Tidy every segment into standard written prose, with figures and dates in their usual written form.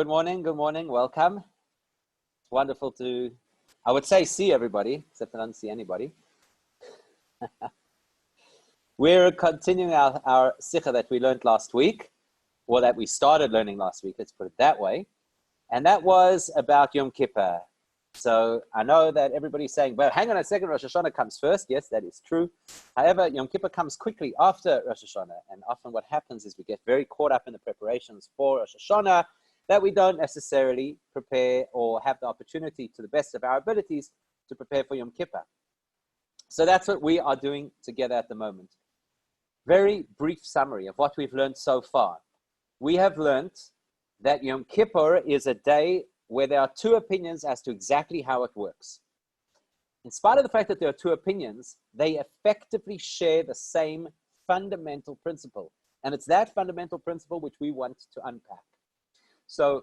Good morning, welcome. It's wonderful to, I would say, see everybody, except I don't see anybody. We're continuing our sikha that we learned last week, or that we started learning last week, let's put it that way. And that was about Yom Kippur. So I know that everybody's saying, well, hang on a second, Rosh Hashanah comes first. Yes, that is true. However, Yom Kippur comes quickly after Rosh Hashanah. And often what happens is we get very caught up in the preparations for Rosh Hashanah that we don't necessarily prepare or have the opportunity to the best of our abilities to prepare for Yom Kippur. So that's what we are doing together at the moment. Very brief summary of what we've learned so far. We have learned that Yom Kippur is a day where there are two opinions as to exactly how it works. In spite of the fact that there are two opinions, they effectively share the same fundamental principle. And it's that fundamental principle which we want to unpack. So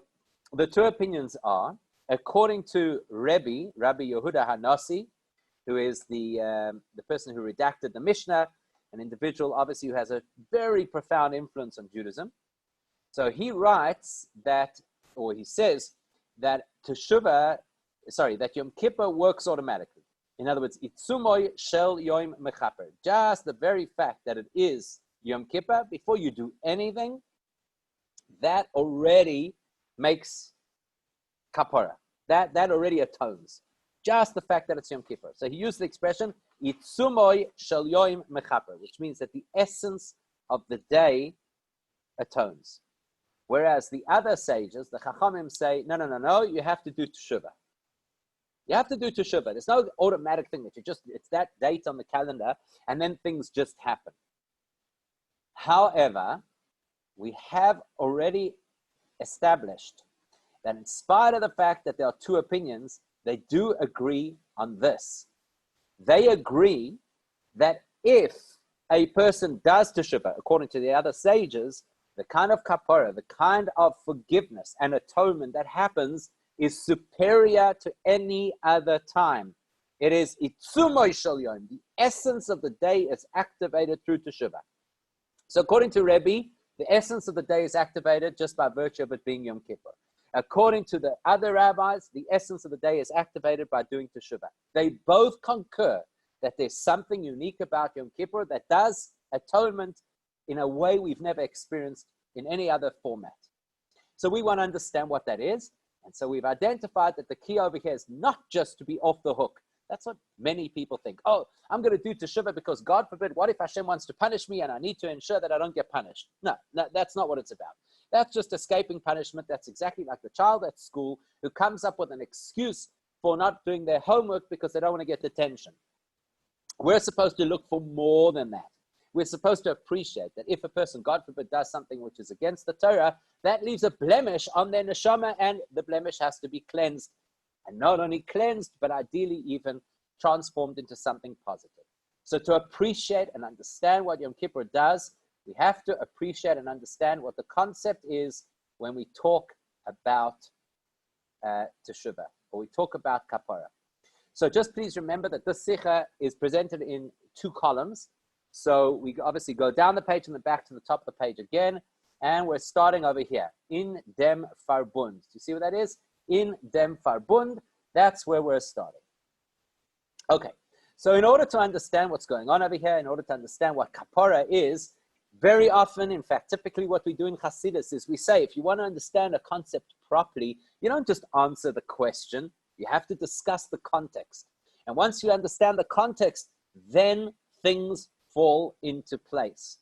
the two opinions are, according to Rabbi Yehuda Hanasi, who is the person who redacted the Mishnah, an individual obviously who has a very profound influence on Judaism. So he writes that, or he says that that Yom Kippur works automatically. In other words, itzumoy shel yom mechaper. Just the very fact that it is Yom Kippur, before you do anything, that already makes kapara. That already atones. Just the fact that it's Yom Kippur. So he used the expression itzumoy shel yom mechaper, which means that the essence of the day atones. Whereas the other sages, the Chachamim, say, no, you have to do Teshuvah. You have to do Teshuvah. There's no automatic thing that it's that date on the calendar, and then things just happen. However, we have already established that in spite of the fact that there are two opinions, they do agree on this. They agree that if a person does Teshuvah, according to the other sages, the kind of kapara, the kind of forgiveness and atonement that happens is superior to any other time. It is itzumoy shel yom. The essence of the day is activated through Teshuvah. So according to Rebbe, the essence of the day is activated just by virtue of it being Yom Kippur. According to the other rabbis, the essence of the day is activated by doing Teshuvah. They both concur that there's something unique about Yom Kippur that does atonement in a way we've never experienced in any other format. So we want to understand what that is. And so we've identified that the key over here is not just to be off the hook. That's what many people think. Oh, I'm going to do Teshuvah because God forbid, what if Hashem wants to punish me and I need to ensure that I don't get punished? No, that's not what it's about. That's just escaping punishment. That's exactly like the child at school who comes up with an excuse for not doing their homework because they don't want to get detention. We're supposed to look for more than that. We're supposed to appreciate that if a person, God forbid, does something which is against the Torah, that leaves a blemish on their neshama, and the blemish has to be cleansed. And not only cleansed, but ideally even transformed into something positive. So to appreciate and understand what Yom Kippur does, we have to appreciate and understand what the concept is when we talk about Teshuvah, or we talk about kapara. So just please remember that this sikha is presented in two columns. So we obviously go down the page and then back to the top of the page again. And we're starting over here. In dem Verbund. Do you see what that is? In dem Verbund. That's where we're starting. Okay. So in order to understand what's going on over here, in order to understand what kapara is, very often, in fact, typically what we do in Chassidus is we say, if you want to understand a concept properly, you don't just answer the question. You have to discuss the context. And once you understand the context, then things fall into place.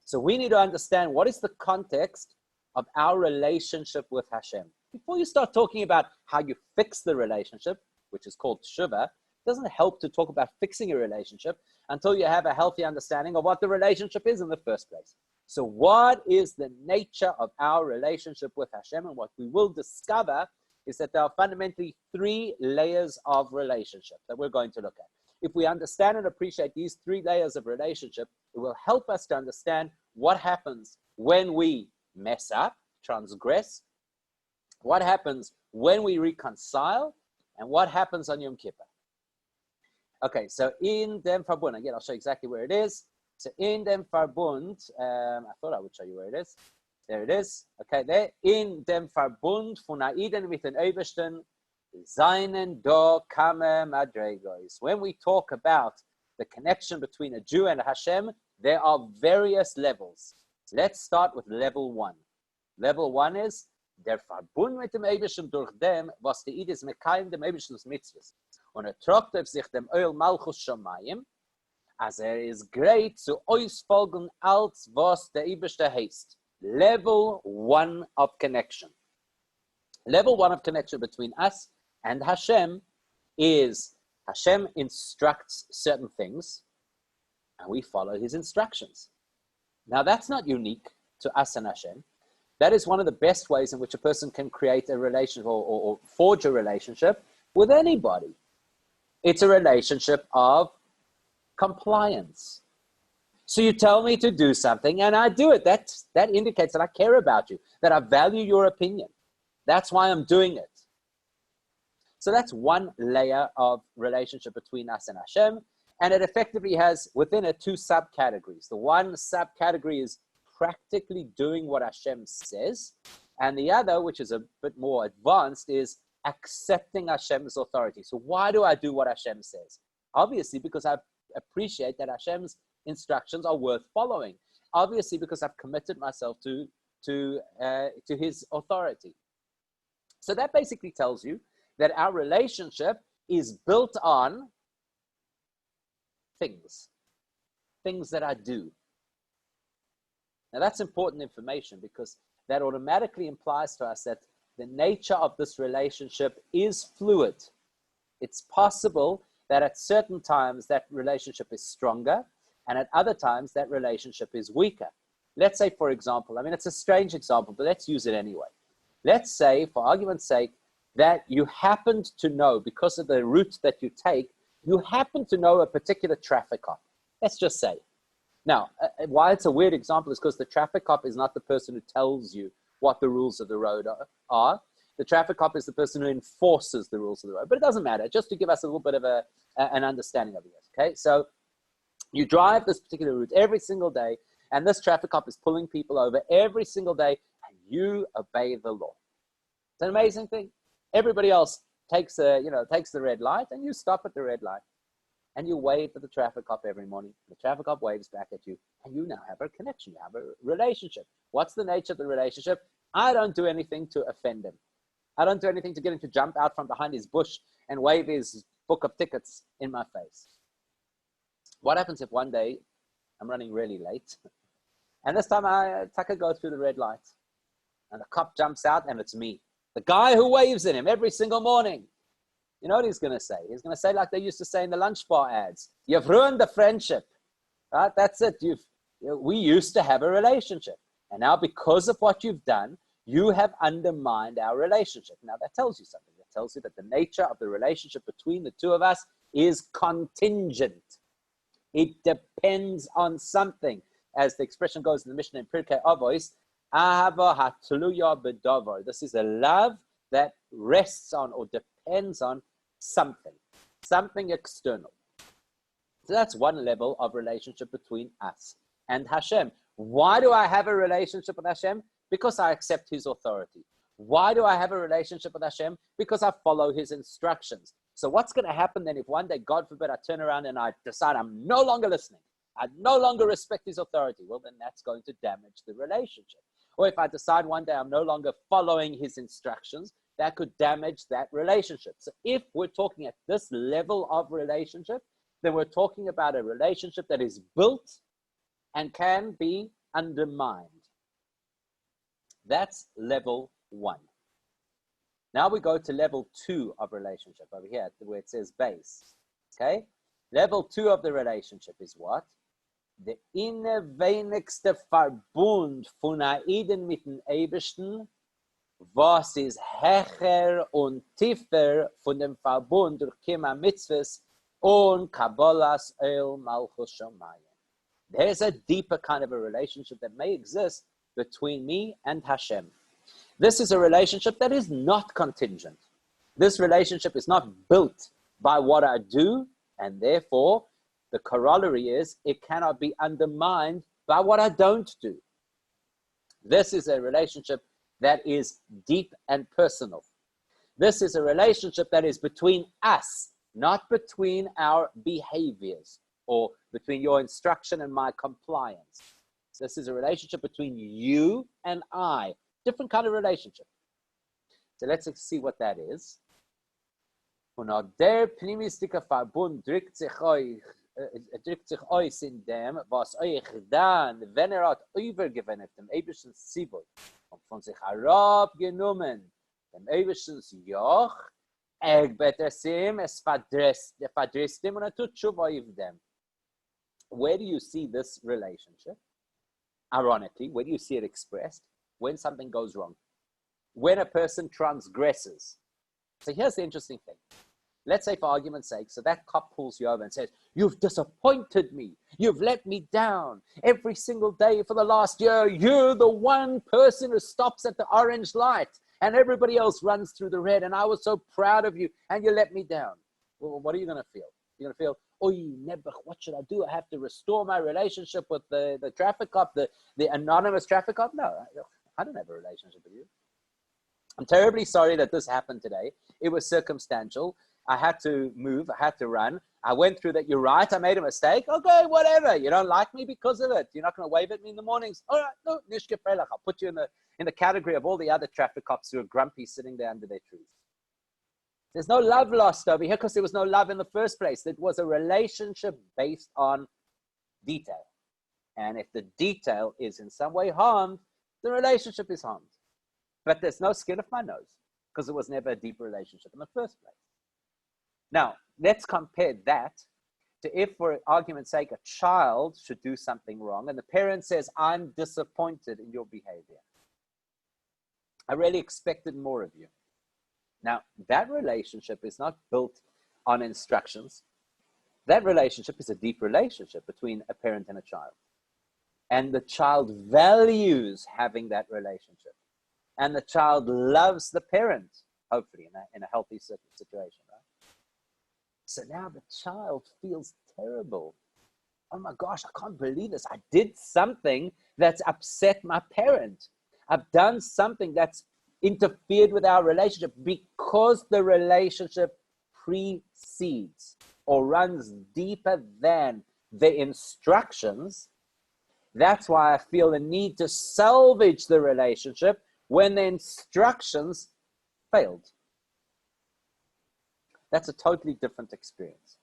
So we need to understand what is the context of our relationship with Hashem. Before you start talking about how you fix the relationship, which is called Teshuvah, it doesn't help to talk about fixing a relationship until you have a healthy understanding of what the relationship is in the first place. So what is the nature of our relationship with Hashem? And what we will discover is that there are fundamentally three layers of relationship that we're going to look at. If we understand and appreciate these three layers of relationship, it will help us to understand what happens when we mess up, transgress, what happens when we reconcile, and what happens on Yom Kippur. Okay, so in dem Verbund, again, I'll show you exactly where it is. So in dem Verbund, I thought I would show you where it is. There it is. Okay, there. In dem Verbund von Aiden mit den Ebersten, seinen do kame madregos. When we talk about the connection between a Jew and Hashem, there are various levels. Let's start with level 1. Level 1 is der Verbund mit dem Ebersten durch dem, was die Idis mekayim dem Eberstens Mitzvahs. Und tragt auf sich dem Öl Malchus Shamayim, as is great zu ausfolgen als was der Eberste heißt. Level 1 of connection. Level 1 of connection between us and Hashem is Hashem instructs certain things and we follow his instructions. Now that's not unique to us and Hashem. That is one of the best ways in which a person can create a relationship or forge a relationship with anybody. It's a relationship of compliance. So you tell me to do something and I do it. That indicates that I care about you, that I value your opinion. That's why I'm doing it. So that's one layer of relationship between us and Hashem. And it effectively has within it 2 subcategories. The one subcategory is practically doing what Hashem says. And the other, which is a bit more advanced, is accepting Hashem's authority. So why do I do what Hashem says? Obviously, because I appreciate that Hashem's instructions are worth following. Obviously, because I've committed myself to his authority. So that basically tells you that our relationship is built on things that I do. Now that's important information because that automatically implies to us that the nature of this relationship is fluid. It's possible that at certain times that relationship is stronger and at other times that relationship is weaker. Let's say, for example, I mean, it's a strange example, but let's use it anyway. Let's say, for argument's sake, that you happened to know, because of the route that you take, you happen to know a particular traffic cop. Let's just say. Now, why it's a weird example is because the traffic cop is not the person who tells you what the rules of the road are. The traffic cop is the person who enforces the rules of the road. But it doesn't matter, just to give us a little bit of an understanding of it. Okay, so you drive this particular route every single day, and this traffic cop is pulling people over every single day, and you obey the law. It's an amazing thing. Everybody else takes the red light, and you stop at the red light. And you wave at the traffic cop every morning. The traffic cop waves back at you, and you now have a connection. You have a relationship. What's the nature of the relationship? I don't do anything to offend him. I don't do anything to get him to jump out from behind his bush and wave his book of tickets in my face. What happens if one day I'm running really late, and this time I go through the red light, and the cop jumps out, and it's me, the guy who waves at him every single morning? You know what he's going to say? He's going to say like they used to say in the lunch bar ads, you've ruined the friendship. Right? That's it. We used to have a relationship. And now because of what you've done, you have undermined our relationship. Now that tells you something. That tells you that the nature of the relationship between the two of us is contingent. It depends on something. As the expression goes in the Mishnah in Pirkei Avos, Ahava hatluya b'davar. This is a love that rests on or depends on something external. So that's one level of relationship between us and Hashem. Why do I have a relationship with Hashem? Because I accept his authority. Why do I have a relationship with Hashem? Because I follow his instructions. So what's going to happen then if one day, God forbid, I turn around and I decide I'm no longer listening? I no longer respect his authority. Well, then that's going to damage the relationship. Or if I decide one day I'm no longer following his instructions, that could damage that relationship. So if we're talking at this level of relationship, then we're talking about a relationship that is built and can be undermined. That's level 1. Now we go to level 2 of relationship over here, where it says base. Okay? Level 2 of the relationship is what? Der innerwenigste Verbund von Aiden mit dem Ebersten, was ist hecher und tiefer von dem Verbund durch Kima Mitzvahs und Kabbalas El Malchus Shamayim. There's a deeper kind of a relationship that may exist between me and Hashem. This is a relationship that is not contingent. This relationship is not built by what I do, and therefore the corollary is it cannot be undermined by what I don't do. This is a relationship that is deep and personal. This is a relationship that is between us, not between our behaviors or between your instruction and my compliance. This is a relationship between you and I. Different kind of relationship. So let's see what that is. Und der pneumistische Verbund drückt sich euch in dem, was euch dann, wenn hat übergewendet, dem ewigsten Zibur, und von sich herabgenommen, dem ewigsten Joch, betersim, es verdresst dem, und tut Tshuva auf dem. Where do you see this relationship? Ironically, where do you see it expressed? When something goes wrong. When a person transgresses. So here's the interesting thing. Let's say, for argument's sake, so that cop pulls you over and says, you've disappointed me. You've let me down. Every single day for the last year, you're the one person who stops at the orange light and everybody else runs through the red. And I was so proud of you and you let me down. Well, what are you going to feel? You're going to feel, what should I do? I have to restore my relationship with the traffic cop, the anonymous traffic cop? No, I don't have a relationship with you. I'm terribly sorry that this happened today. It was circumstantial. I had to move. I had to run. I went through that. You're right. I made a mistake. Okay, whatever. You don't like me because of it. You're not going to wave at me in the mornings. All right, no, nishke frelach. I'll put you in the category of all the other traffic cops who are grumpy sitting there under their trees. There's no love lost over here because there was no love in the first place. It was a relationship based on detail. And if the detail is in some way harmed, the relationship is harmed. But there's no skin off my nose because it was never a deep relationship in the first place. Now, let's compare that to if, for argument's sake, a child should do something wrong and the parent says, I'm disappointed in your behavior. I really expected more of you. Now, that relationship is not built on instructions. That relationship is a deep relationship between a parent and a child. And the child values having that relationship. And the child loves the parent, hopefully, in a healthy situation, right? So now the child feels terrible. Oh my gosh, I can't believe this. I did something that's upset my parent. I've done something that's interfered with our relationship because the relationship precedes or runs deeper than the instructions. That's why I feel the need to salvage the relationship when the instructions failed. That's a totally different experience.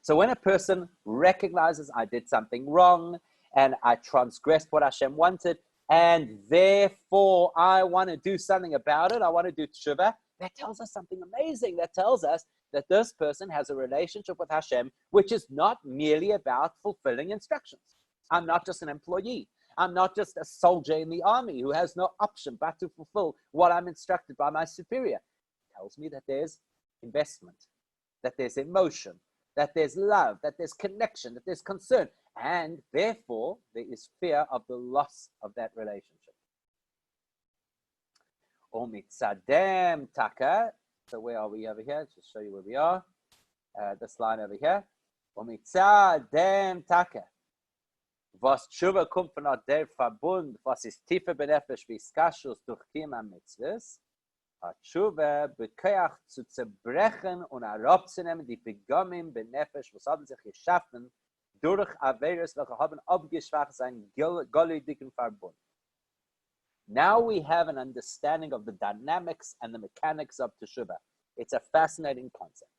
So when a person recognizes I did something wrong and I transgressed what Hashem wanted, and therefore I want to do something about it, I want to do tshuva, that tells us something amazing. That tells us that this person has a relationship with Hashem, which is not merely about fulfilling instructions. I'm not just an employee. I'm not just a soldier in the army who has no option but to fulfill what I'm instructed by my superior. It tells me that there's investment, that there's emotion, that there's love, that there's connection, that there's concern, and therefore there is fear of the loss of that relationship. Omitzadem taka. So where are we over here? Just show you where we are. This line over here. Omitzadem taka. Was Tshuva kommt von der Verbund, was ist tiefer benefesh wie Skashus durch Kima Mitzvahs, hat Tshuva bekeach zu zerbrechen und herabzunehmen die Pegomim benefesh, was haben sich geschaffen durch Averes, welche haben abgeschwacht sein goldigen Verbund. Now we have an understanding of the dynamics and the mechanics of Tshuva. It's a fascinating concept.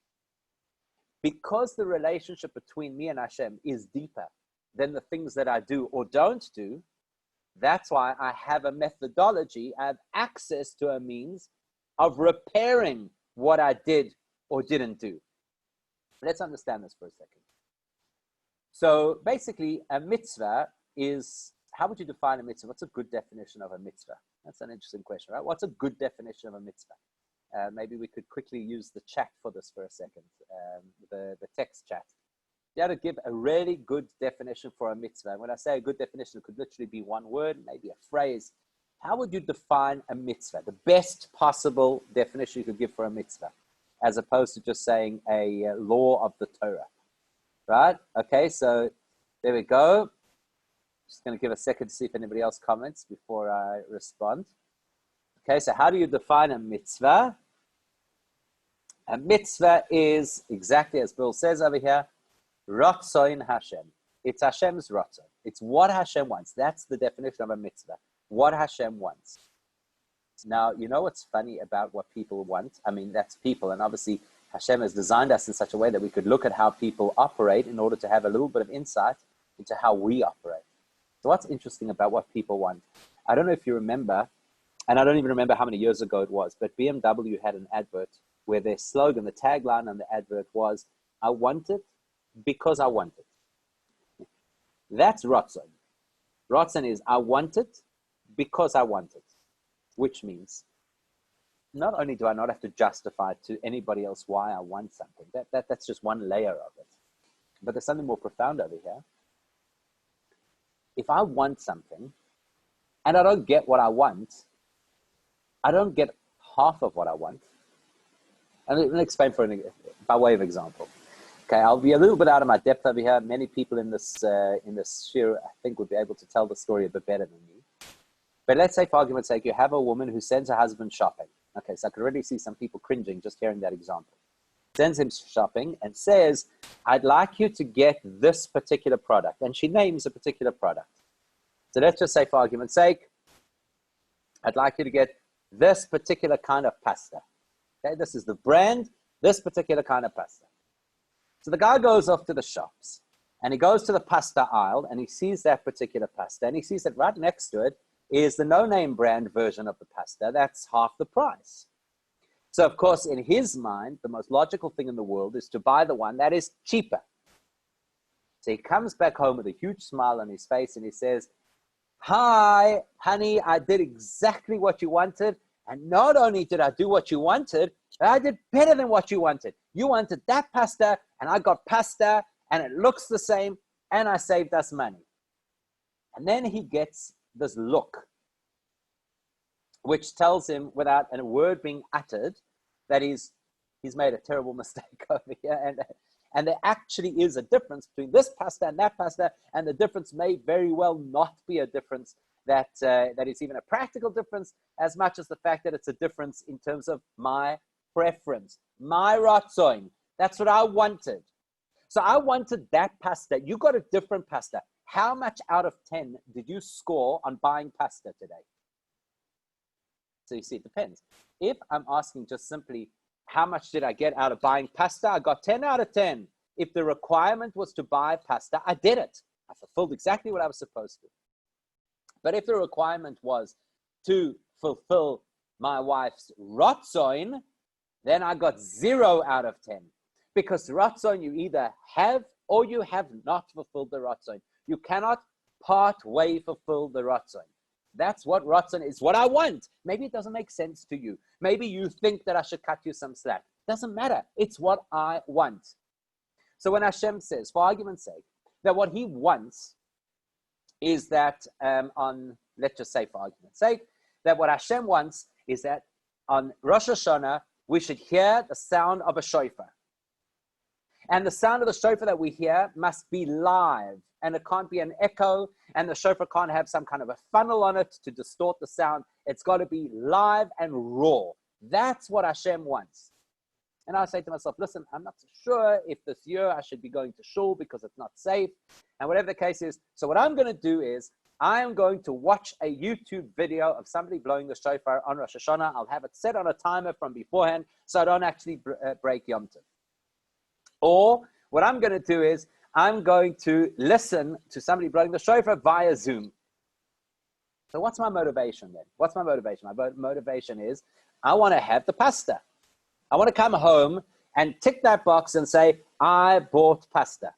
Because the relationship between me and Hashem is deeper than the things that I do or don't do, that's why I have a methodology, I have access to a means of repairing what I did or didn't do. Let's understand this for a second. So basically, a mitzvah is, how would you define a mitzvah? What's a good definition of a mitzvah? That's an interesting question, right? What's a good definition of a mitzvah? Maybe we could quickly use the chat for this for a second, the text chat. You have to give a really good definition for a mitzvah. And when I say a good definition, it could literally be one word, maybe a phrase. How would you define a mitzvah? The best possible definition you could give for a mitzvah, as opposed to just saying a law of the Torah, right? Okay, so there we go. Just going to give a second to see if anybody else comments before I respond. Okay, so how do you define a mitzvah? A mitzvah is, exactly as Bill says over here, Ratzoin Hashem. It's Hashem's Ratzon. It's what Hashem wants. That's the definition of a mitzvah. What Hashem wants. Now, you know what's funny about what people want? I mean, that's people. And obviously, Hashem has designed us in such a way that we could look at how people operate in order to have a little bit of insight into how we operate. So what's interesting about what people want? I don't know if you remember, and I don't even remember how many years ago it was, but BMW had an advert where their slogan, the tagline on the advert was, I want it because I want it. That's Ratzon. Ratzon is, I want it because I want it, which means not only do I not have to justify to anybody else why I want something, that's just one layer of it, but there's something more profound over here. If I want something and I don't get what I want, I don't get half of what I want. And let me explain by way of example. Okay, I'll be a little bit out of my depth over here. Many people in this sphere, I think, would be able to tell the story a bit better than me. But let's say, for argument's sake, you have a woman who sends her husband shopping. Okay, so I could already see some people cringing just hearing that example. Sends him shopping and says, I'd like you to get this particular product. And she names a particular product. So let's just say, for argument's sake, I'd like you to get this particular kind of pasta. Okay, this is the brand, this particular kind of pasta. So the guy goes off to the shops and he goes to the pasta aisle and he sees that particular pasta and he sees that right next to it is the no-name brand version of the pasta. That's half the price. So of course, in his mind, the most logical thing in the world is to buy the one that is cheaper. So he comes back home with a huge smile on his face and he says, hi, honey, I did exactly what you wanted. And not only did I do what you wanted, but I did better than what you wanted. You wanted that pasta, and I got pasta, and it looks the same, and I saved us money. And then he gets this look, which tells him, without a word being uttered, that he's made a terrible mistake over here. And there actually is a difference between this pasta and that pasta, and the difference may very well not be a difference that is even a practical difference, as much as the fact that it's a difference in terms of my preference, my ratzoin. That's what I wanted. So I wanted that pasta. You got a different pasta. How much out of 10 did you score on buying pasta today? So you see, it depends. If I'm asking just simply, how much did I get out of buying pasta? I got 10 out of 10. If the requirement was to buy pasta, I did it. I fulfilled exactly what I was supposed to. But if the requirement was to fulfill my wife's ratzoin, then I got 0 out of 10. Because ratzoin, you either have or you have not fulfilled the ratzoin. You cannot part way fulfill the ratzoin. That's what ratzon is, what I want. Maybe it doesn't make sense to you. Maybe you think that I should cut you some slack. Doesn't matter. It's what I want. So when Hashem says, for argument's sake, that what he wants is that let's just say for argument's sake, that what Hashem wants is that on Rosh Hashanah, we should hear the sound of a shofar. And the sound of the shofar that we hear must be live, and it can't be an echo, and the shofar can't have some kind of a funnel on it to distort the sound. It's got to be live and raw. That's what Hashem wants. And I say to myself, listen, I'm not so sure if this year I should be going to shul because it's not safe, and whatever the case is. So what I'm going to do is I am going to watch a YouTube video of somebody blowing the shofar on Rosh Hashanah. I'll have it set on a timer from beforehand so I don't actually break Yom Tov. Or what I'm going to do is I'm going to listen to somebody blowing the shofar via Zoom. So what's my motivation then? What's my motivation? My motivation is I want to have the pasta. I want to come home and tick that box and say, I bought pasta.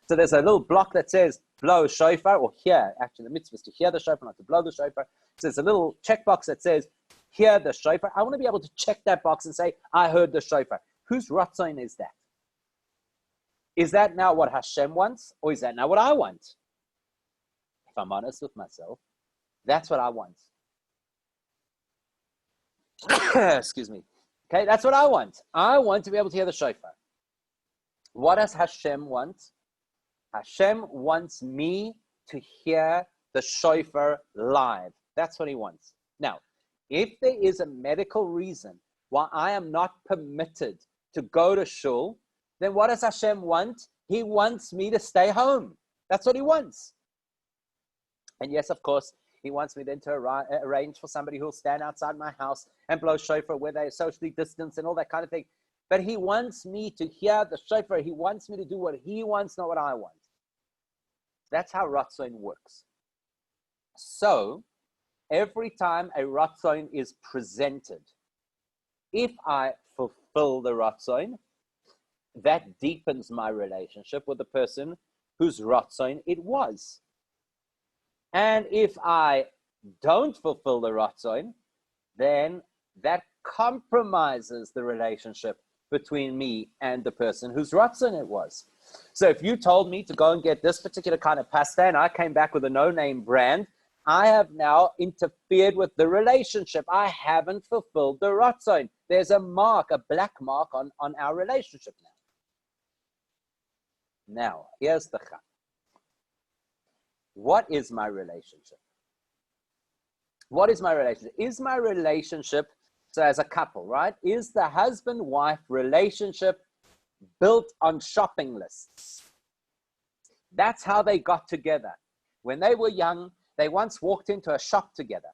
So there's a little block that says blow shofar, or hear. Actually, the mitzvah is to hear the shofar, not to blow the shofar. So there's a little checkbox that says hear the shofar. I want to be able to check that box and say, I heard the shofar. Whose ratzon is that? Is that now what Hashem wants, or is that now what I want? If I'm honest with myself, that's what I want. Excuse me. Okay, that's what I want. I want to be able to hear the shofar. What does Hashem want? Hashem wants me to hear the shofar live. That's what he wants. Now, if there is a medical reason why I am not permitted to go to shul, then what does Hashem want? He wants me to stay home. That's what he wants. And yes, of course, he wants me then to arrange for somebody who will stand outside my house and blow shofar where they're socially distanced and all that kind of thing. But he wants me to hear the shofar. He wants me to do what he wants, not what I want. That's how Ratzon works. So, every time a Ratzon is presented, if I fulfill the Ratzon, that deepens my relationship with the person whose Ratzon it was. And if I don't fulfill the Ratzon, then that compromises the relationship between me and the person whose Ratzon it was. So if you told me to go and get this particular kind of pasta and I came back with a no-name brand, I have now interfered with the relationship. I haven't fulfilled the Ratzon. There's a mark, a black mark on our relationship now. Now, here's the chap. What is my relationship? What is my relationship? Is my relationship, so as a couple, right? Is the husband-wife relationship built on shopping lists? That's how they got together. When they were young, they once walked into a shop together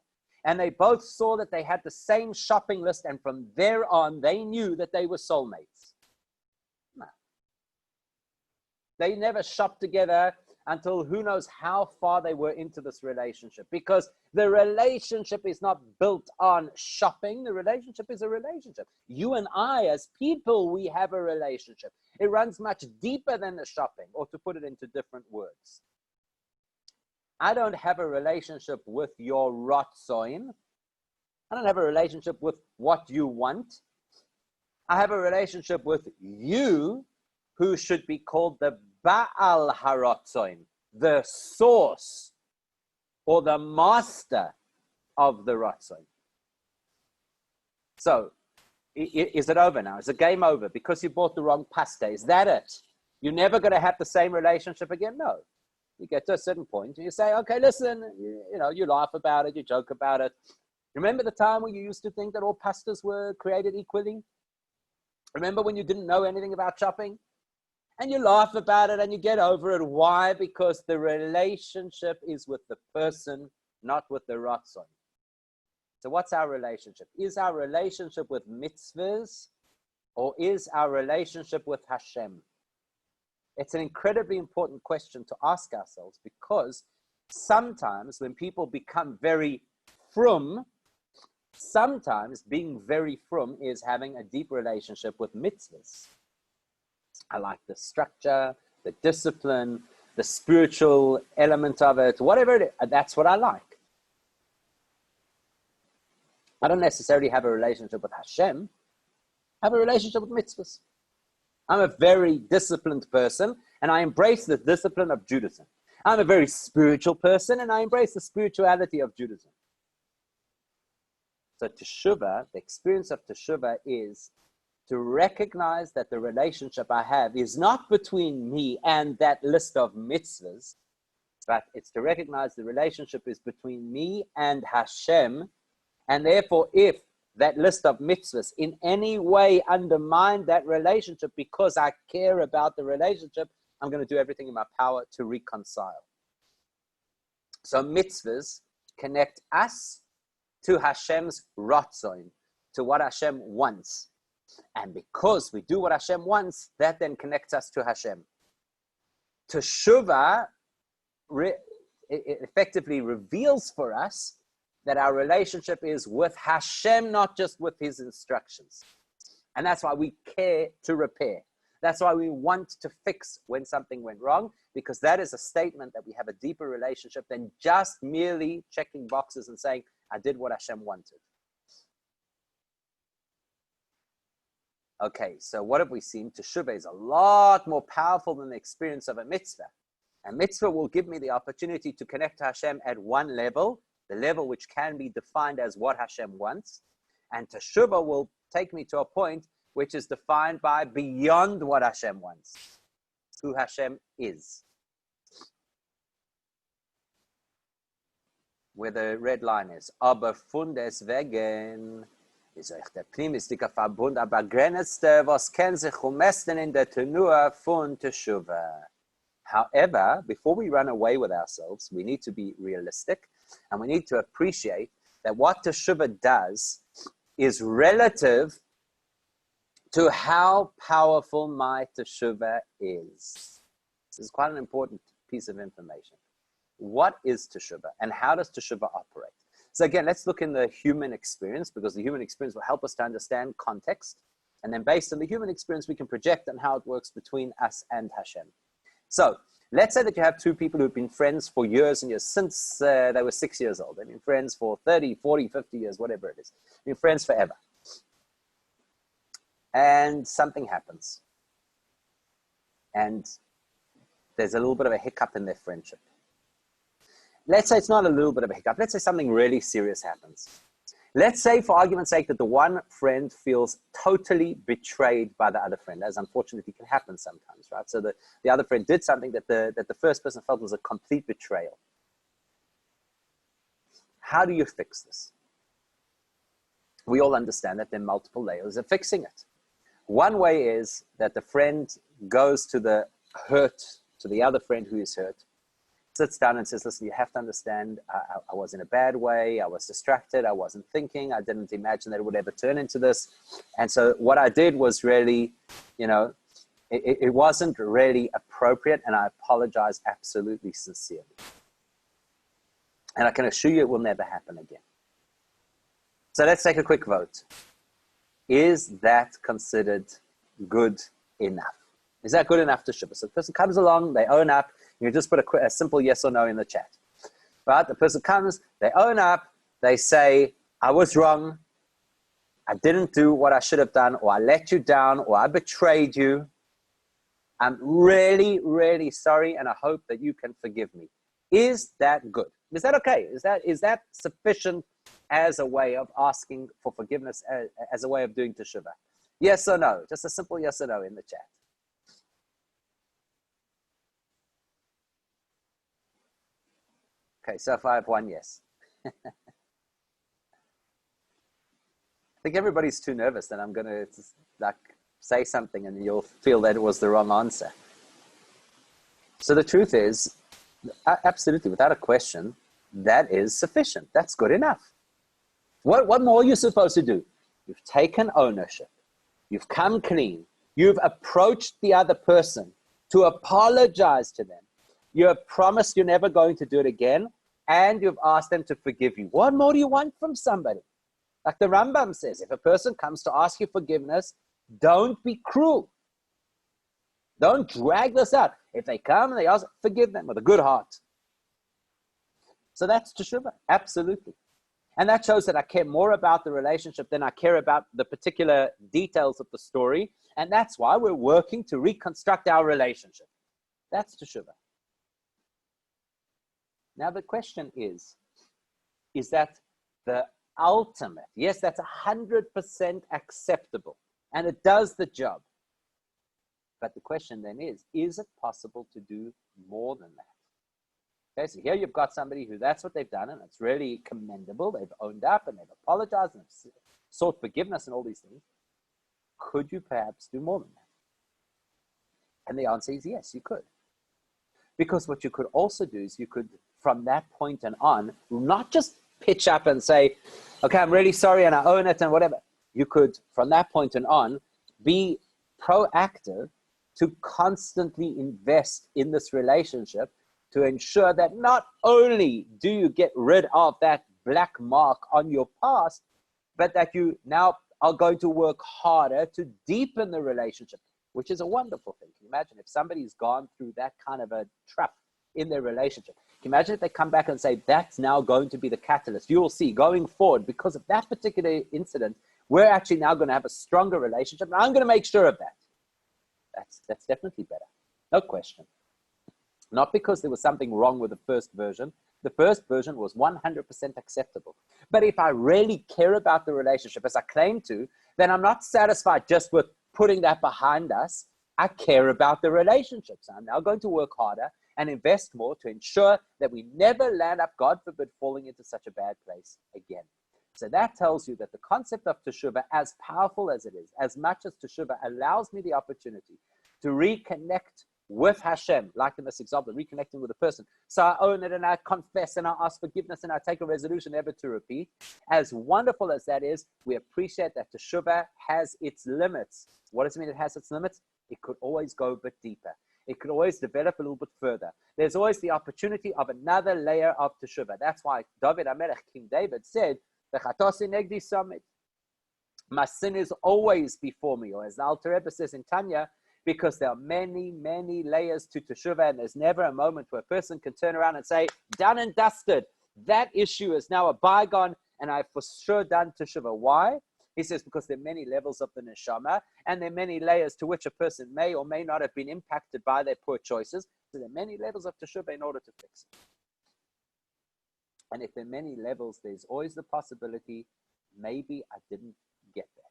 and they both saw that they had the same shopping list, and from there on, they knew that they were soulmates. No. They never shopped together until who knows how far they were into this relationship, because the relationship is not built on shopping. The relationship is a relationship. You and I, as people, we have a relationship. It runs much deeper than the shopping, or to put it into different words. I don't have a relationship with your Ratzon. I don't have a relationship with what you want. I have a relationship with you, who should be called the Baal Haratzon, the source or the master of the Ratzon. So, is it over now? Is the game over because you bought the wrong pasta? Is that it? You're never going to have the same relationship again? No. You get to a certain point and you say, okay, listen, you laugh about it, you joke about it. Remember the time when you used to think that all pastas were created equally? Remember when you didn't know anything about shopping? And you laugh about it and you get over it. Why? Because the relationship is with the person, not with the Ratzon. So what's our relationship? Is our relationship with mitzvahs, or is our relationship with Hashem? It's an incredibly important question to ask ourselves, because sometimes when people become very frum, sometimes being very frum is having a deep relationship with mitzvahs. I like the structure, the discipline, the spiritual element of it, whatever it is, that's what I like. I don't necessarily have a relationship with Hashem. I have a relationship with mitzvahs. I'm a very disciplined person, and I embrace the discipline of Judaism. I'm a very spiritual person, and I embrace the spirituality of Judaism. So teshuvah, the experience of teshuvah, is to recognize that the relationship I have is not between me and that list of mitzvahs, but it's to recognize the relationship is between me and Hashem. And therefore, if that list of mitzvahs in any way undermine that relationship because I care about the relationship, I'm going to do everything in my power to reconcile. So mitzvahs connect us to Hashem's Ratzon, to what Hashem wants. And because we do what Hashem wants, that then connects us to Hashem. Teshuvah effectively reveals for us that our relationship is with Hashem, not just with his instructions. And that's why we care to repair. That's why we want to fix when something went wrong, because that is a statement that we have a deeper relationship than just merely checking boxes and saying, I did what Hashem wanted. Okay, so what have we seen? Teshuvah is a lot more powerful than the experience of a mitzvah. A mitzvah will give me the opportunity to connect to Hashem at one level, the level which can be defined as what Hashem wants. And teshuvah will take me to a point which is defined by beyond what Hashem wants, who Hashem is. where the red line is. Aber von deswegen ist euch der primistische Verbund aber grenzte, was kann sich messen in der Tenur von Teshuva. However, before we run away with ourselves, we need to be realistic and we need to appreciate that what Teshuva does is relative to how powerful my Teshuva is. This is quite an important piece of information. What is Teshuva and how does Teshuva operate? So again, let's look in the human experience, because the human experience will help us to understand context. And then based on the human experience, we can project on how it works between us and Hashem. So let's say that you have two people who've been friends for years and years, since they were 6 years old. They've been friends for 30, 40, 50 years, whatever it is. They've been friends forever. And something happens. And there's a little bit of a hiccup in their friendship. Let's say it's not a little bit of a hiccup. Let's say something really serious happens. Let's say, for argument's sake, that the one friend feels totally betrayed by the other friend, as unfortunately can happen sometimes, right? So the other friend did something that the first person felt was a complete betrayal. How do you fix this? We all understand that there are multiple layers of fixing it. One way is that the friend goes to the other friend who is hurt, sits down and says, listen, you have to understand, I was in a bad way. I was distracted. I wasn't thinking. I didn't imagine that it would ever turn into this. And so what I did was really, it wasn't really appropriate, and I apologize absolutely sincerely. And I can assure you it will never happen again. So let's take a quick vote. Is that considered good enough? Is that good enough to Teshuva? So the person comes along, they own up. You just put a simple yes or no in the chat. But the person comes, they own up, they say, I was wrong, I didn't do what I should have done, or I let you down, or I betrayed you. I'm really, really sorry, and I hope that you can forgive me. Is that good? Is that okay? Is that sufficient as a way of asking for forgiveness, as a way of doing Teshuva? Yes or no? Just a simple yes or no in the chat. Okay, so far I have one yes. I think everybody's too nervous that I'm going to say something and you'll feel that it was the wrong answer. So the truth is, absolutely, without a question, that is sufficient. That's good enough. What more are you supposed to do? You've taken ownership. You've come clean. You've approached the other person to apologize to them. You have promised you're never going to do it again, and you've asked them to forgive you. What more do you want from somebody? Like the Rambam says, if a person comes to ask you forgiveness, don't be cruel. Don't drag this out. If they come and they ask, forgive them with a good heart. So that's Teshuva, absolutely. And that shows that I care more about the relationship than I care about the particular details of the story. And that's why we're working to reconstruct our relationship. That's Teshuva. Now the question is that the ultimate? Yes, that's 100% acceptable. And it does the job. But the question then is it possible to do more than that? Okay, so here you've got somebody who that's what they've done, and it's really commendable. They've owned up and they've apologized and they've sought forgiveness and all these things. Could you perhaps do more than that? And the answer is yes, you could. Because what you could also do is you could, from that point and on, not just pitch up and say, okay, I'm really sorry and I own it and whatever. You could, from that point and on, be proactive to constantly invest in this relationship to ensure that not only do you get rid of that black mark on your past, but that you now are going to work harder to deepen the relationship, which is a wonderful thing. Can you imagine if somebody's gone through that kind of a trap in their relationship? Can you imagine if they come back and say, that's now going to be the catalyst? You will see going forward, because of that particular incident, we're actually now going to have a stronger relationship, and I'm going to make sure of that. That's definitely better. No question. Not because there was something wrong with the first version. The first version was 100% acceptable. But if I really care about the relationship as I claim to, then I'm not satisfied just with putting that behind us. I care about the relationship. So I'm now going to work harder and invest more to ensure that we never land up, God forbid, falling into such a bad place again. So that tells you that the concept of teshuvah, as powerful as it is, as much as teshuvah allows me the opportunity to reconnect with Hashem, like in this example, reconnecting with a person. So I own it and I confess and I ask forgiveness and I take a resolution never to repeat. As wonderful as that is, we appreciate that teshuvah has its limits. What does it mean it has its limits? It could always go a bit deeper. It could always develop a little bit further. There's always the opportunity of another layer of teshuvah. That's why David HaMelech, King David, said, my sin is always before me. Or as the Alter Rebbe says in Tanya, because there are many, many layers to teshuvah, and there's never a moment where a person can turn around and say, done and dusted. That issue is now a bygone, and I've for sure done teshuvah. Why? He says, because there are many levels of the neshama, and there are many layers to which a person may or may not have been impacted by their poor choices. So there are many levels of teshuvah in order to fix it. And if there are many levels, there's always the possibility, maybe I didn't get there.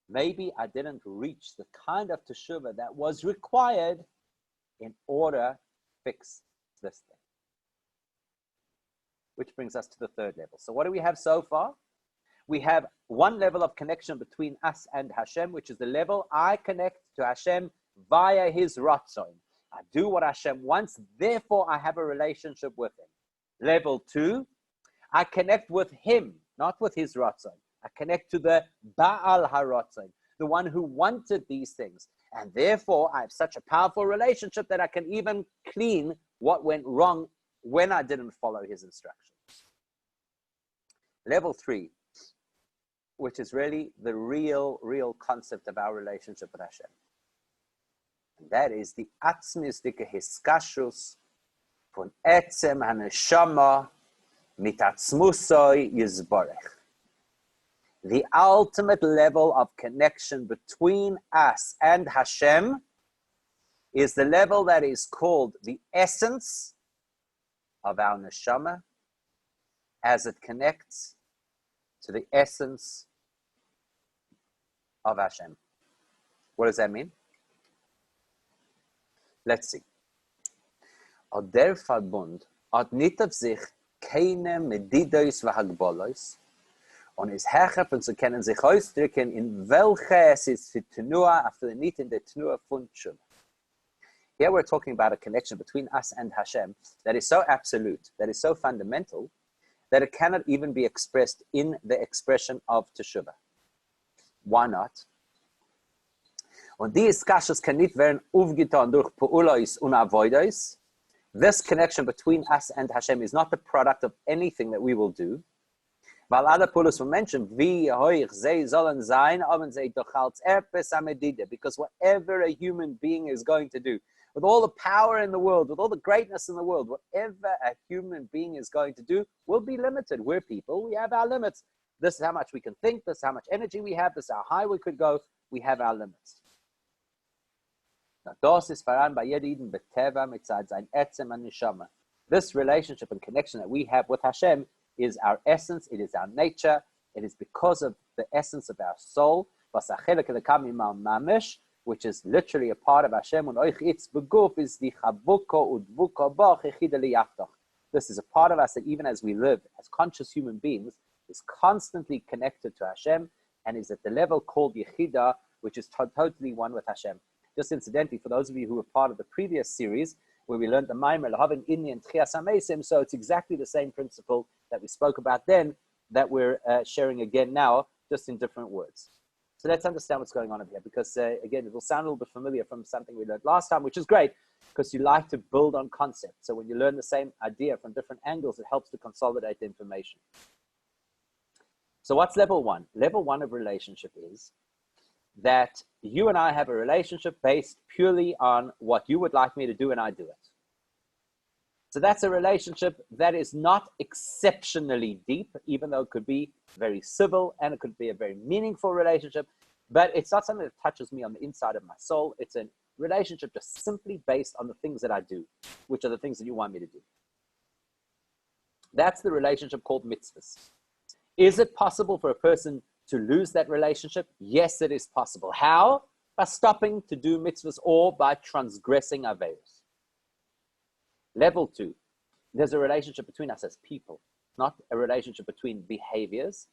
Maybe I didn't reach the kind of teshuvah that was required in order to fix this thing. Which brings us to the third level. So what do we have so far? We have one level of connection between us and Hashem, which is the level I connect to Hashem via His Ratzon. I do what Hashem wants, therefore I have a relationship with Him. Level 2, I connect with Him, not with His Ratzon. I connect to the Baal HaRatzon, the one who wanted these things. And therefore, I have such a powerful relationship that I can even clean what went wrong when I didn't follow His instructions. Level 3, which is really the real concept of our relationship with Hashem. And that is the atzmisdike hiskashus von etzem haneshama mit atzmusoi yizborech. The ultimate level of connection between us and Hashem is the level that is called the essence of our neshama as it connects to the essence of Hashem. What does that mean? Let's see. Od der Verbund hat nicht auf sich keine Medidos v'hagbolos und ist herrscher von zu können sich ausdrücken in welche es ist für Tenua after nicht in der Tenua von Teshuvah. Here we're talking about a connection between us and Hashem that is so absolute, that is so fundamental, that it cannot even be expressed in the expression of Teshuvah. Why not? Und die Iskashus kann nicht werden aufgetan durch Peulos und Avoidos. This connection between us and Hashem is not the product of anything that we will do. Weil other Peulos were mentioned, wie hoich sie sollen sein, haben sie doch als Erbes amedide. Because whatever a human being is going to do, with all the power in the world, with all the greatness in the world, whatever a human being is going to do will be limited. We're people, we have our limits. This is how much we can think, this is how much energy we have, this is how high we could go, we have our limits. This relationship and connection that we have with Hashem is our essence, it is our nature, it is because of the essence of our soul, which is literally a part of Hashem. This is a part of us that even as we live as conscious human beings is constantly connected to Hashem and is at the level called Yechida, which is totally one with Hashem. Just incidentally, for those of you who were part of the previous series where we learned the Maimer Lahavin Inni and Tchias HaMeisim, so it's exactly the same principle that we spoke about then that we're sharing again now, just in different words. So let's understand what's going on over here, because again, it will sound a little bit familiar from something we learned last time, which is great, because you like to build on concepts. So when you learn the same idea from different angles, it helps to consolidate the information. So what's level 1? Level 1 of relationship is that you and I have a relationship based purely on what you would like me to do and I do it. So that's a relationship that is not exceptionally deep, even though it could be very civil and it could be a very meaningful relationship, but it's not something that touches me on the inside of my soul. It's a relationship just simply based on the things that I do, which are the things that you want me to do. That's the relationship called mitzvahs. Is it possible for a person to lose that relationship? Yes, it is possible. How? By stopping to do mitzvahs or by transgressing averos. Level 2, there's a relationship between us as people, not a relationship between behaviors.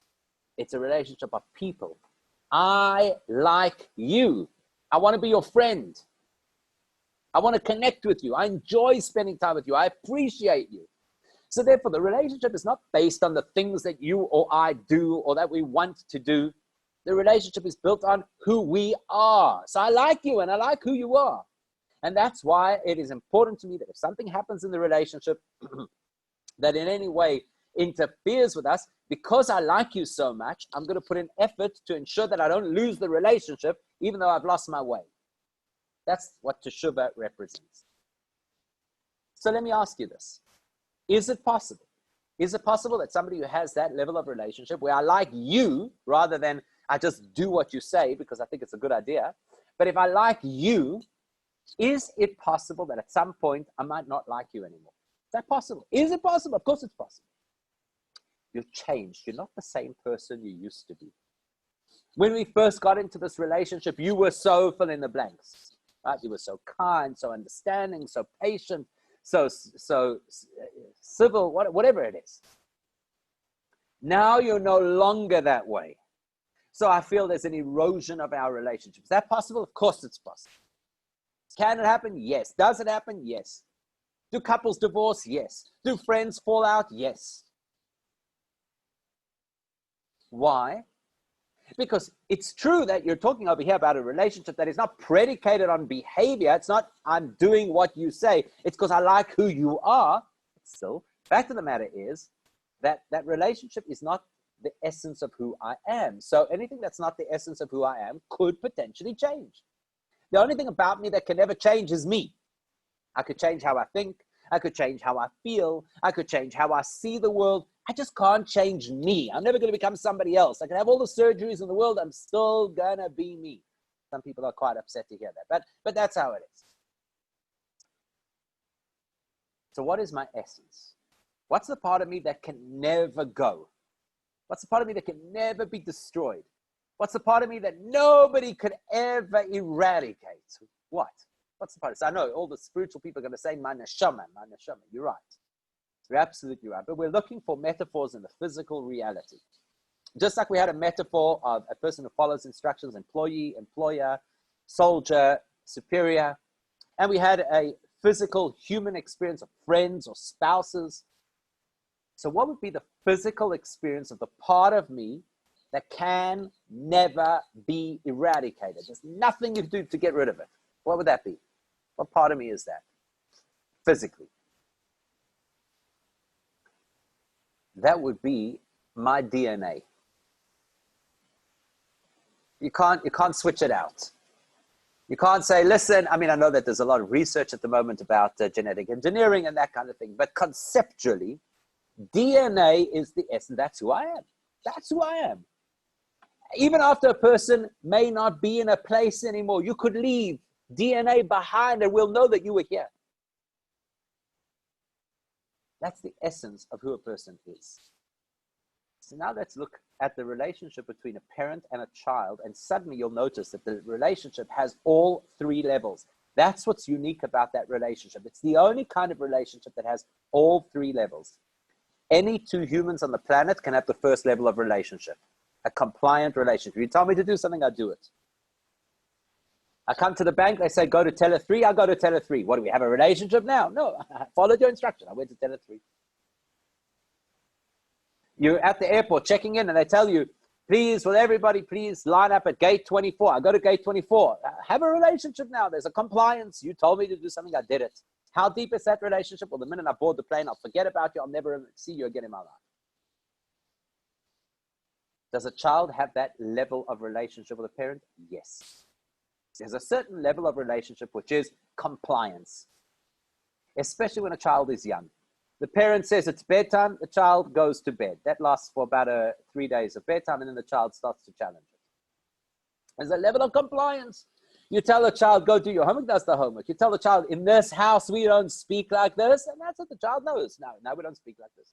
It's a relationship of people. I like you. I want to be your friend. I want to connect with you. I enjoy spending time with you. I appreciate you. So therefore, the relationship is not based on the things that you or I do or that we want to do. The relationship is built on who we are. So I like you and I like who you are. And that's why it is important to me that if something happens in the relationship that in any way interferes with us, because I like you so much, I'm going to put in effort to ensure that I don't lose the relationship, even though I've lost my way. That's what teshuvah represents. So let me ask you this. Is it possible? Is it possible that somebody who has that level of relationship where I like you rather than I just do what you say because I think it's a good idea, but if I like you, is it possible that at some point I might not like you anymore? Is that possible? Is it possible? Of course it's possible. You've changed. You're not the same person you used to be. When we first got into this relationship, you were so fill in the blanks. Right? You were so kind, so understanding, so patient, so civil, whatever it is. Now you're no longer that way. So I feel there's an erosion of our relationship. Is that possible? Of course it's possible. Can it happen? Yes. Does it happen? Yes. Do couples divorce? Yes. Do friends fall out? Yes. Why? Because it's true that you're talking over here about a relationship that is not predicated on behavior. It's not, I'm doing what you say. It's because I like who you are. So, fact of the matter is that that relationship is not the essence of who I am. So anything that's not the essence of who I am could potentially change. The only thing about me that can never change is me. I could change how I think. I could change how I feel. I could change how I see the world. I just can't change me. I'm never going to become somebody else. I can have all the surgeries in the world. I'm still going to be me. Some people are quite upset to hear that, but that's how it is. So what is my essence? What's the part of me that can never go? What's the part of me that can never be destroyed? What's the part of me that nobody could ever eradicate? What? What's the part? So I know all the spiritual people are going to say, my neshama, my neshama. You're right. You're absolutely right. But we're looking for metaphors in the physical reality. Just like we had a metaphor of a person who follows instructions, employee, employer, soldier, superior. And we had a physical human experience of friends or spouses. So what would be the physical experience of the part of me that can never be eradicated? There's nothing you can do to get rid of it. What would that be? What part of me is that? Physically. That would be my DNA. You can't switch it out. You can't say, listen, I mean, I know that there's a lot of research at the moment about genetic engineering and that kind of thing, but conceptually, DNA is the essence. That's who I am. That's who I am. Even after a person may not be in a place anymore, you could leave DNA behind and we'll know that you were here. That's the essence of who a person is. So now let's look at the relationship between a parent and a child, and suddenly you'll notice that the relationship has all three levels. That's what's unique about that relationship. It's the only kind of relationship that has all three levels. Any two humans on the planet can have the first level of relationship, a compliant relationship. You tell me to do something, I do it. I come to the bank, they say, go to teller 3, I go to teller 3. What, do we have a relationship now? No, I followed your instruction. I went to teller 3. You're at the airport checking in and they tell you, please, will everybody please line up at gate 24. I go to gate 24. I have a relationship now. There's a compliance. You told me to do something, I did it. How deep is that relationship? Well, the minute I board the plane, I'll forget about you. I'll never see you again in my life. Does a child have that level of relationship with a parent? Yes. There's a certain level of relationship which is compliance, especially when a child is young. The parent says it's bedtime, the child goes to bed. That lasts for about 3 days of bedtime, and then the child starts to challenge it. There's a level of compliance. You tell the child, go do your homework, does the homework. You tell the child, in this house, we don't speak like this, and that's what the child knows. No, we don't speak like this.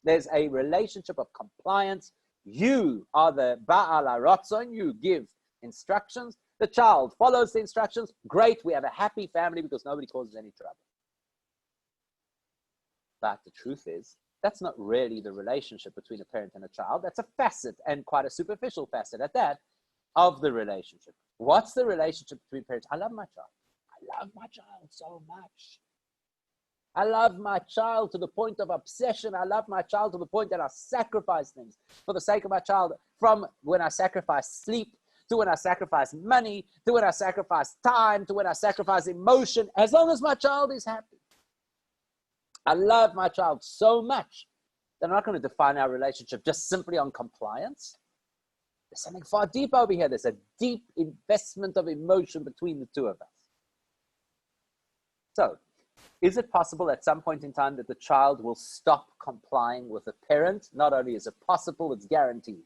There's a relationship of compliance. You are the Ba'al HaRatzon, you give instructions. The child follows the instructions. Great, we have a happy family because nobody causes any trouble. But the truth is, that's not really the relationship between a parent and a child. That's a facet, and quite a superficial facet at that, of the relationship. What's the relationship between parents? I love my child. I love my child so much. I love my child to the point of obsession. I love my child to the point that I sacrifice things for the sake of my child, from when I sacrifice sleep, to when I sacrifice money, to when I sacrifice time, to when I sacrifice emotion, as long as my child is happy. I love my child so much that I'm not going to define our relationship just simply on compliance. There's something far deeper over here. There's a deep investment of emotion between the two of us. So, is it possible at some point in time that the child will stop complying with the parent? Not only is it possible, it's guaranteed.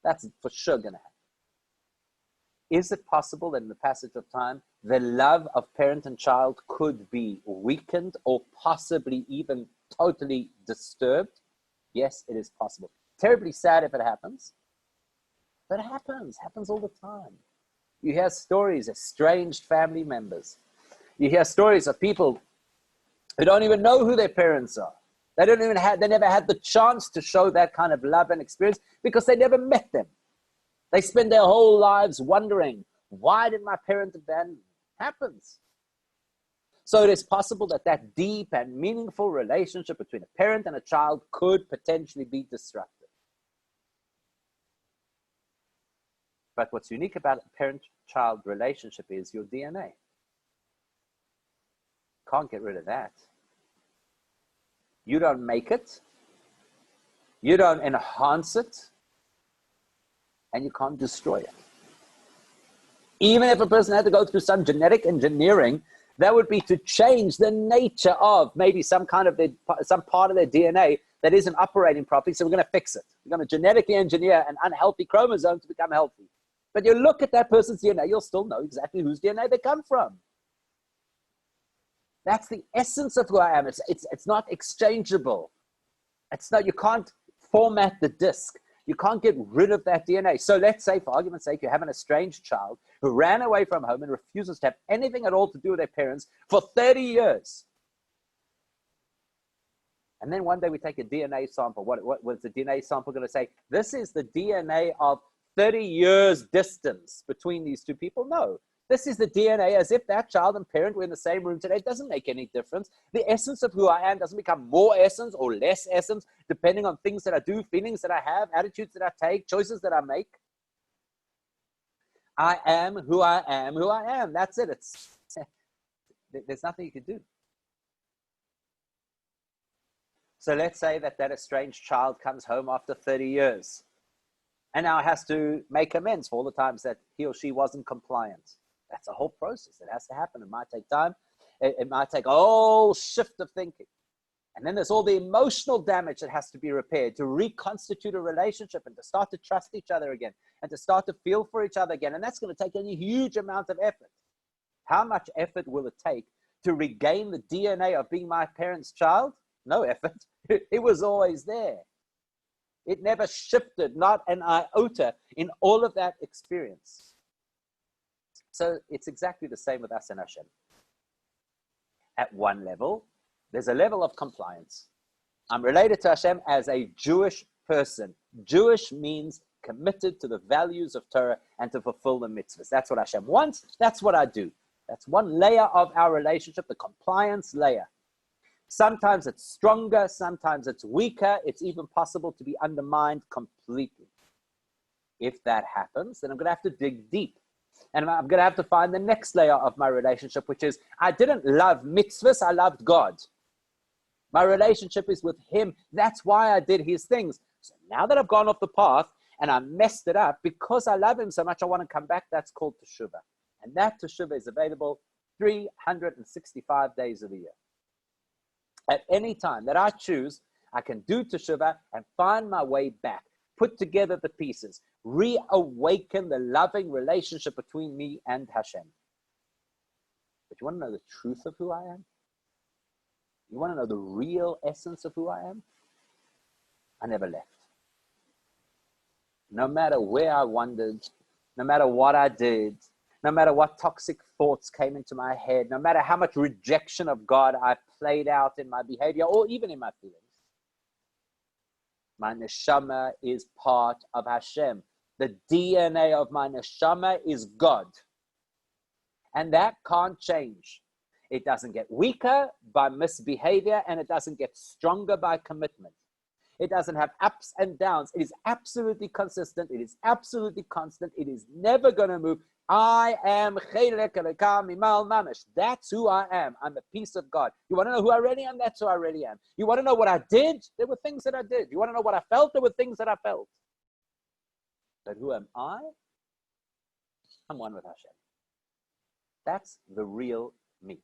That's for sure going to happen. Is it possible that in the passage of time, the love of parent and child could be weakened or possibly even totally disturbed? Yes, it is possible. Terribly sad if it happens, but it happens all the time. You hear stories of estranged family members. You hear stories of people who don't even know who their parents are. They never had the chance to show that kind of love and experience because they never met them. They spend their whole lives wondering, why did my parent abandon me? Happens. So it is possible that that deep and meaningful relationship between a parent and a child could potentially be disrupted. But what's unique about a parent-child relationship is your DNA. Can't get rid of that. You don't make it. You don't enhance it. And you can't destroy it. Even if a person had to go through some genetic engineering, that would be to change the nature of maybe some part of their DNA that isn't operating properly, so we're going to fix it. We're going to genetically engineer an unhealthy chromosome to become healthy. But you look at that person's DNA, you'll still know exactly whose DNA they come from. That's the essence of who I am. It's not exchangeable. You can't format the disk. You can't get rid of that DNA. So let's say, for argument's sake, you have an estranged child who ran away from home and refuses to have anything at all to do with their parents for 30 years. And then one day we take a DNA sample. What was the DNA sample going to say? This is the DNA of 30 years distance between these two people? No. This is the DNA as if that child and parent were in the same room today. It doesn't make any difference. The essence of who I am doesn't become more essence or less essence depending on things that I do, feelings that I have, attitudes that I take, choices that I make. I am who I am, who I am. That's it. There's nothing you can do. So let's say that estranged child comes home after 30 years and now has to make amends for all the times that he or she wasn't compliant. That's a whole process that has to happen. It might take time. It might take a whole shift of thinking. And then there's all the emotional damage that has to be repaired to reconstitute a relationship and to start to trust each other again and to start to feel for each other again. And that's going to take a huge amount of effort. How much effort will it take to regain the DNA of being my parent's child? No effort. It was always there. It never shifted, not an iota in all of that experience. So it's exactly the same with us and Hashem. At one level, there's a level of compliance. I'm related to Hashem as a Jewish person. Jewish means committed to the values of Torah and to fulfill the mitzvahs. That's what Hashem wants. That's what I do. That's one layer of our relationship, the compliance layer. Sometimes it's stronger, sometimes it's weaker. It's even possible to be undermined completely. If that happens, then I'm going to have to dig deep. And I'm going to have to find the next layer of my relationship, which is I didn't love mitzvahs, I loved God. My relationship is with Him. That's why I did His things. So now that I've gone off the path and I messed it up, because I love Him so much, I want to come back. That's called teshuvah. And that teshuvah is available 365 days of the year. At any time that I choose, I can do teshuvah and find my way back, put together the pieces, reawaken the loving relationship between me and Hashem. But you want to know the truth of who I am? You want to know the real essence of who I am? I never left. No matter where I wandered, no matter what I did, no matter what toxic thoughts came into my head, no matter how much rejection of God I played out in my behavior or even in my feelings, my neshama is part of Hashem. The DNA of my neshama is God. And that can't change. It doesn't get weaker by misbehavior, and it doesn't get stronger by commitment. It doesn't have ups and downs. It is absolutely consistent. It is absolutely constant. It is never going to move. I am Chelek Elokam Imal Mamish. That's who I am. I'm a piece of God. You want to know who I really am? That's who I really am. You want to know what I did? There were things that I did. You want to know what I felt? There were things that I felt. But who am I? I'm one with Hashem. That's the real me.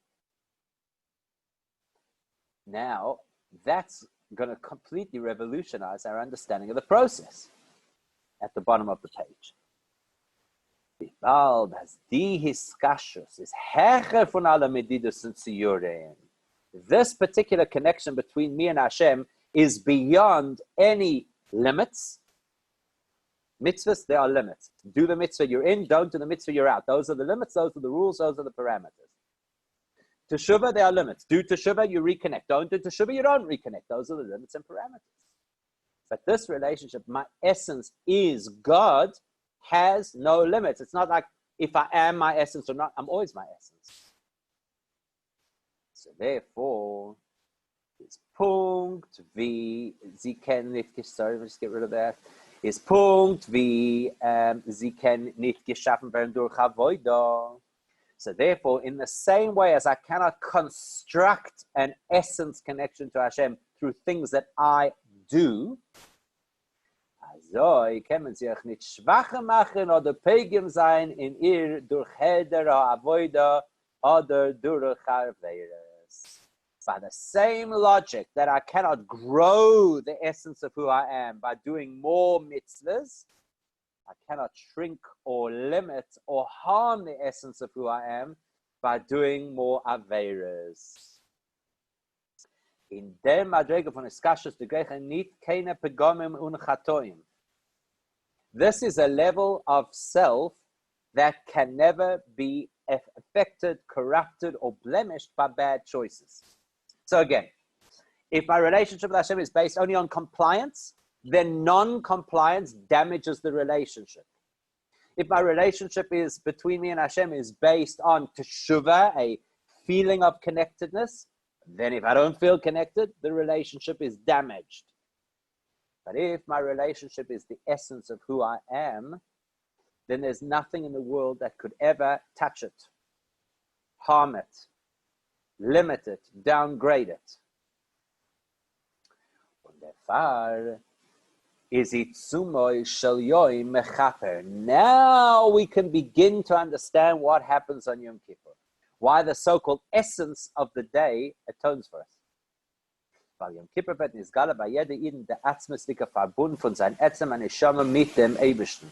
Now, that's going to completely revolutionize our understanding of the process. At the bottom of the page. This particular connection between me and Hashem is beyond any limits. Mitzvahs, there are limits. Do the mitzvah, you're in. Don't do the mitzvah, you're out. Those are the limits, those are the rules, those are the parameters. Teshuvah, there are limits. Do teshuvah, you reconnect. Don't do teshuvah, you don't reconnect. Those are the limits and parameters. But this relationship, my essence is God, has no limits. It's not like if I am my essence or not. I'm always my essence. So therefore, it's Punkt wie Sie können nicht, sorry, let's get rid of that. Is Punkt wie Sie können nicht geschaffen werden durch Avodah. So therefore, in the same way as I cannot construct an essence connection to Hashem through things that I do, so können Sie euch nicht schwacher machen oder Pegim sein in ihr durch Heder Avodah oder durch Averes. By the same logic that I cannot grow the essence of who I am by doing more mitzvahs, I cannot shrink or limit or harm the essence of who I am by doing more Averes. In dem Madrege von Iskashus de Greche nicht keine Pegomim und Chatoim. This is a level of self that can never be affected, corrupted, or blemished by bad choices. So again, if my relationship with Hashem is based only on compliance, then non-compliance damages the relationship. If my relationship is between me and Hashem is based on teshuvah, a feeling of connectedness, then if I don't feel connected, the relationship is damaged. But if my relationship is the essence of who I am, then there's nothing in the world that could ever touch it, harm it, limit it, downgrade it. Now we can begin to understand what happens on Yom Kippur, why the so-called essence of the day atones for us. Weil Yom Kippur wird nisgala bei jeder Iden der atzmistige Verbund von sein Etzem und Neshama mit dem Eibishten.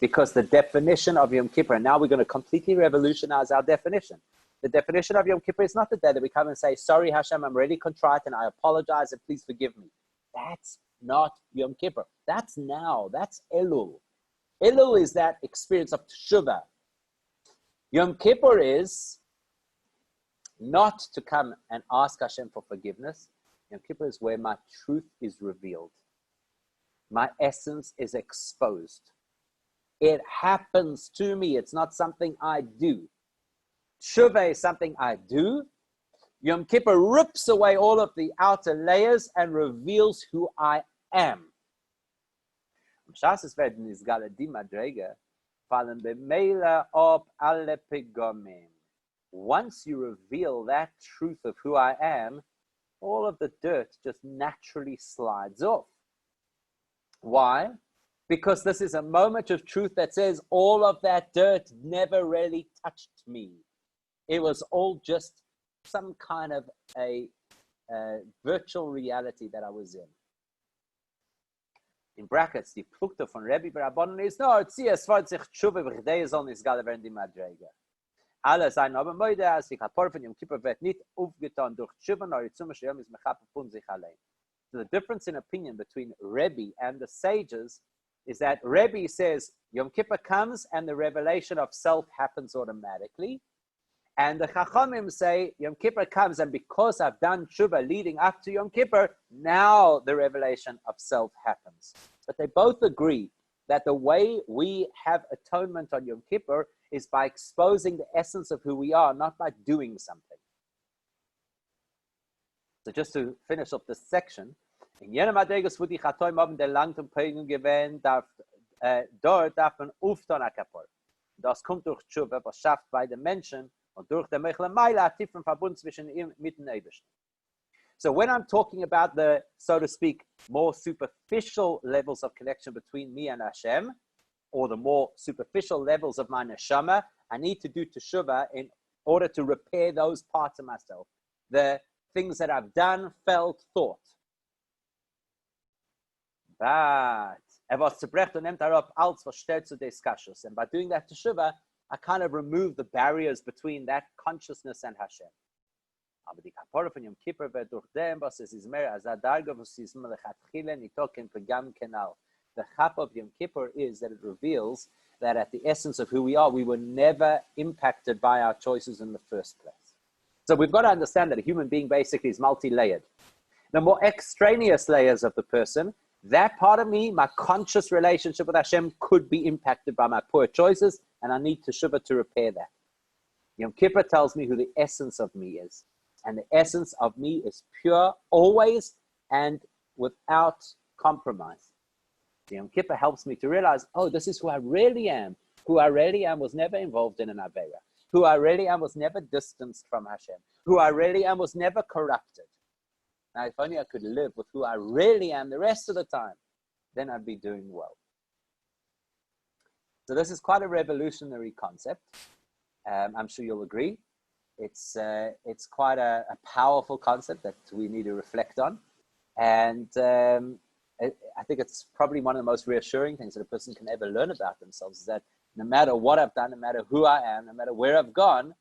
Because the definition of Yom Kippur, and now we're going to completely revolutionize our definition. The definition of Yom Kippur is not the day that we come and say, sorry Hashem, I'm really contrite and I apologize and please forgive me. That's not Yom Kippur. That's now. That's Elul. Elul is that experience of Teshuvah. Yom Kippur is not to come and ask Hashem for forgiveness. Yom Kippur is where my truth is revealed. My essence is exposed. It happens to me. It's not something I do. Teshuvah is something I do. Yom Kippur rips away all of the outer layers and reveals who I am. Once you reveal that truth of who I am, all of the dirt just naturally slides off. Why? Because this is a moment of truth that says all of that dirt never really touched me. It was all just some kind of a virtual reality that I was in. In brackets, die Plukte von Rebbe Barabonon ist, no, es wird sich tshuva v'chdei soll nisgala werden die Madrege. Alle seien aber moide, als die Kapor von Yom Kippur wird nicht aufgetan durch tshuva, nor yitzum sheyom is mechap pun sich allein. So the difference in opinion between Rebbe and the sages is that Rebbe says Yom Kippur comes and the revelation of self happens automatically. And the Chachamim say Yom Kippur comes, and because I've done tshuva leading up to Yom Kippur, now the revelation of self happens. But they both agree that the way we have atonement on Yom Kippur is by exposing the essence of who we are, not by doing something. So just to finish up this section, in jener Madreges, wo die Chatoim haben der langt und Prägung gewähnt, dort darf man auftan a Kapor. Das kommt durch Tshuva, was schafft bei den Menschen und durch den Mechel Meila tiefen Verbund zwischen ihm mit den Eibischen. So when I'm talking about the, so to speak, more superficial levels of connection between me and Hashem, or the more superficial levels of my neshama, I need to do teshuva in order to repair those parts of myself. The things that I've done, felt, thought. But was zerbrecht und nimmt darauf als was stellt zu des Kashus. And by doing that teshuva, I kind of remove the barriers between that consciousness and Hashem. Aber die Kapore von Yom Kippur wird durch dem, was es ist mehr als Adarga, was ist melechatchile nitoken pegam kenal. The chap of Yom Kippur is that it reveals that at the essence of who we are, we were never impacted by our choices in the first place. So we've got to understand that a human being basically is multi-layered. The more extraneous layers of the person, that part of me, my conscious relationship with Hashem, could be impacted by my poor choices, and I need teshuva to repair that. Yom Kippur tells me who the essence of me is. And the essence of me is pure, always, and without compromise. The Yom Kippur helps me to realize, oh, this is who I really am. Who I really am was never involved in an Aveira. Who I really am was never distanced from Hashem. Who I really am was never corrupted. Now, if only I could live with who I really am the rest of the time, then I'd be doing well. So this is quite a revolutionary concept. I'm sure you'll agree. It's quite a powerful concept that we need to reflect on. And I think it's probably one of the most reassuring things that a person can ever learn about themselves, is that no matter what I've done, no matter who I am, no matter where I've gone,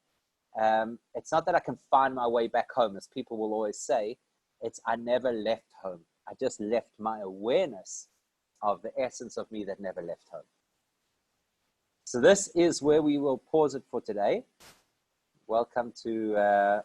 it's not that I can find my way back home, as people will always say. It's I never left home. I just left my awareness of the essence of me that never left home. So this is where we will pause it for today. Welcome to